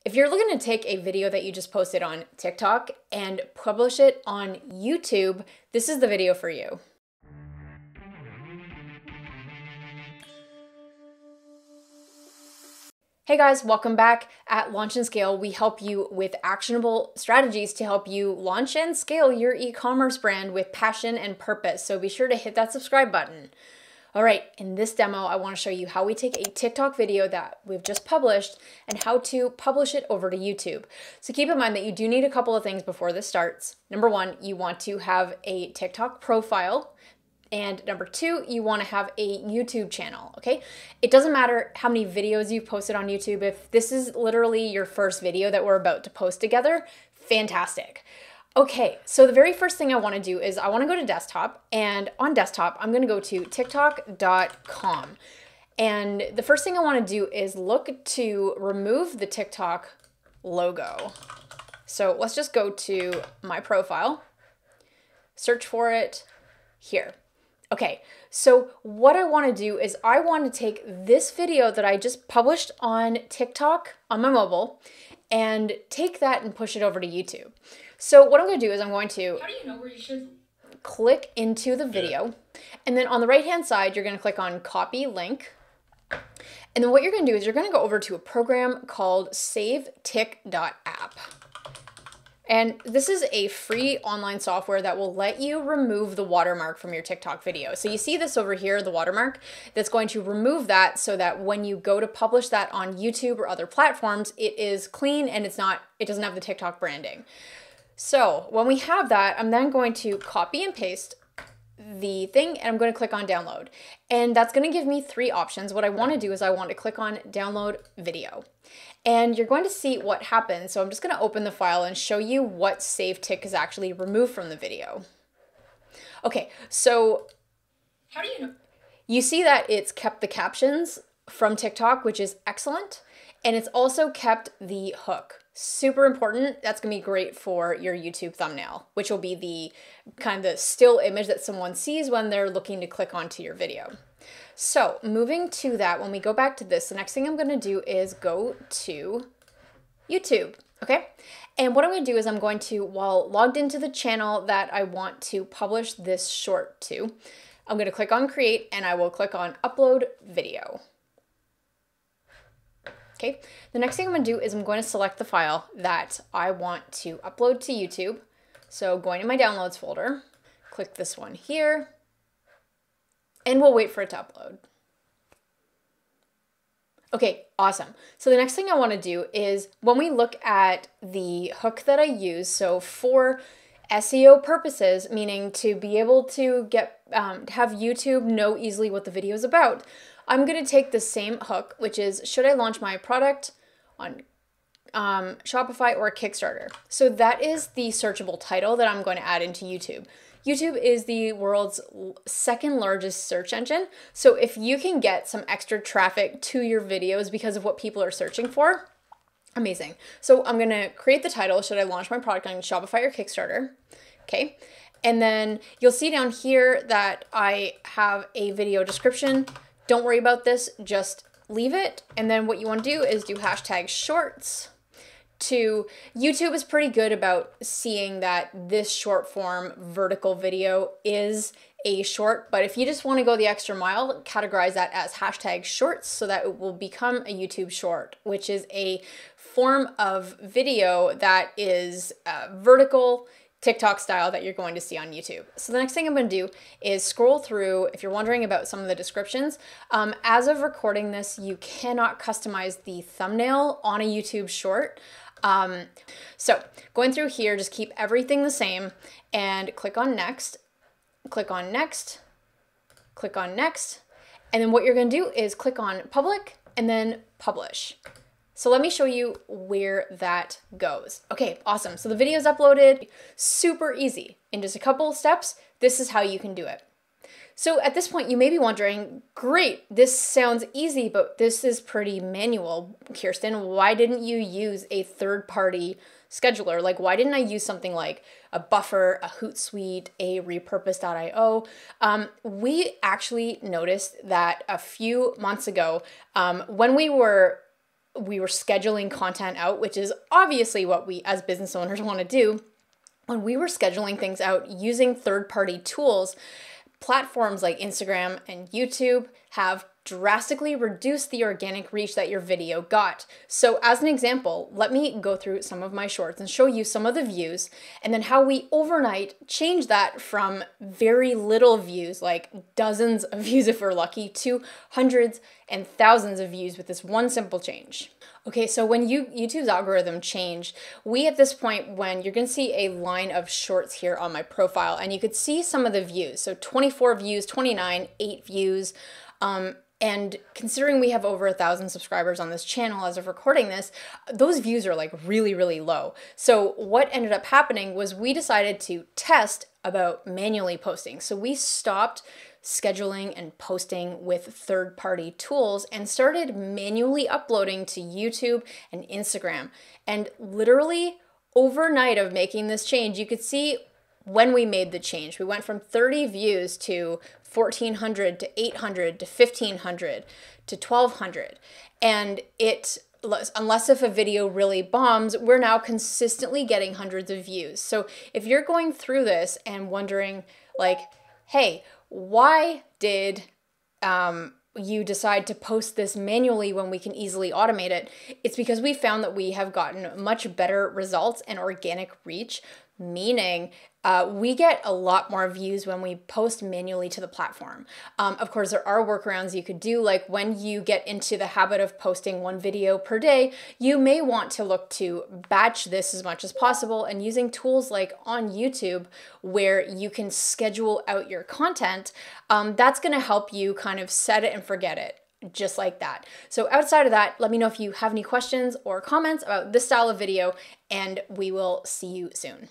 If you're looking to take a video that you just posted on TikTok and publish it on YouTube, this is the video for you. Hey guys, welcome back. At Launch and Scale, we help you with actionable strategies to help you launch and scale your e-commerce brand with passion and purpose. So be sure to hit that subscribe button. All right, in this demo, I want to show you how we take a TikTok video that we've just published and how to publish it over to YouTube. So keep in mind that you do need a couple of things before this starts. Number one, you want to have a TikTok profile. And number two, you want to have a YouTube channel, okay? It doesn't matter how many videos you've posted on YouTube. If this is literally your first video that we're about to post together, fantastic. Okay, so the very first thing I want to do is I want to go to desktop, and on desktop, I'm going to go to tiktok.com. And the first thing I want to do is look to remove the TikTok logo. So let's just go to my profile, search for it here. Okay, so what I want to do is I want to take this video that I just published on TikTok on my mobile and take that and push it over to YouTube. So what I'm going to do is I'm going to click into the video, and then on the right hand side you're going to click on copy link, and then what you're going to do is you're going to go over to a program called SaveTik.app. And this is a free online software that will let you remove the watermark from your TikTok video. So you see this over here, the watermark, that's going to remove that so that when you go to publish that on YouTube or other platforms, it is clean and it doesn't have the TikTok branding. So when we have that, I'm then going to copy and paste the thing, and I'm going to click on download. And that's going to give me three options. What I want to do is I want to click on download video. And you're going to see what happens. So I'm just going to open the file and show you what SaveTik is actually removed from the video. Okay, so how do you know? You see that it's kept the captions from TikTok, which is excellent. And it's also kept the hook. Super important. That's going to be great for your YouTube thumbnail, which will be the kind of the still image that someone sees when they're looking to click onto your video. So moving to that, when we go back to this, the next thing I'm going to do is go to YouTube. Okay. And what I'm going to do is I'm going to, while logged into the channel that I want to publish this short to, I'm going to click on create, and I will click on upload video. Okay, the next thing I'm going to do is I'm going to select the file that I want to upload to YouTube. So going to my downloads folder, click this one here, and we'll wait for it to upload. Okay, awesome. So the next thing I want to do is when we look at the hook that I use, so for SEO purposes, meaning to be able to get have YouTube know easily what the video is about, I'm going to take the same hook, which is, should I launch my product on Shopify or Kickstarter? So that is the searchable title that I'm going to add into YouTube. YouTube is the world's second largest search engine. So if you can get some extra traffic to your videos because of what people are searching for, amazing. So I'm going to create the title, should I launch my product on Shopify or Kickstarter? Okay. And then you'll see down here that I have a video description. Don't worry about this, just leave it. And then what you want to do is do hashtag shorts. YouTube is pretty good about seeing that this short form vertical video is a short, but if you just want to go the extra mile, categorize that as hashtag shorts so that it will become a YouTube short, which is a form of video that is vertical TikTok style that you're going to see on YouTube. So the next thing I'm going to do is scroll through. If you're wondering about some of the descriptions, as of recording this, you cannot customize the thumbnail on a YouTube short. So going through here, just keep everything the same and click on next, click on next, click on next. And then what you're going to do is click on public and then publish. So let me show you where that goes. Okay, awesome. So the video is uploaded, super easy. In just a couple of steps, this is how you can do it. So at this point, you may be wondering, great, this sounds easy, but this is pretty manual. Khierstyn, why didn't you use a third-party scheduler? Like, why didn't I use something like a Buffer, a Hootsuite, a Repurpose.io? We actually noticed that a few months ago, when we were we were scheduling content out, which is obviously what we as business owners want to do. When we were scheduling things out using third-party tools, platforms like Instagram and YouTube have drastically reduced the organic reach that your video got. So as an example, let me go through some of my shorts and show you some of the views and then how we overnight change that from very little views, like dozens of views if we're lucky, to hundreds and thousands of views with this one simple change. Okay, so when YouTube's algorithm changed, we at this point, when you're gonna see a line of shorts here on my profile, and you could see some of the views. So 24 views, 29, 8 views. And considering we have over 1,000 subscribers on this channel as of recording this, those views are like really, really low. So what ended up happening was we decided to test about manually posting. So we stopped scheduling and posting with third-party tools and started manually uploading to YouTube and Instagram. And literally overnight of making this change, you could see when we made the change. We went from 30 views to 1,400 to 800 to 1,500 to 1,200. And unless if a video really bombs, we're now consistently getting hundreds of views. So if you're going through this and wondering like, hey, why did you decide to post this manually when we can easily automate it? It's because we found that we have gotten much better results and organic reach, meaning we get a lot more views when we post manually to the platform. Of course, there are workarounds you could do, like when you get into the habit of posting one video per day, you may want to look to batch this as much as possible, and using tools like on YouTube where you can schedule out your content, that's gonna help you kind of set it and forget it. Just like that. So outside of that, let me know if you have any questions or comments about this style of video, and we will see you soon.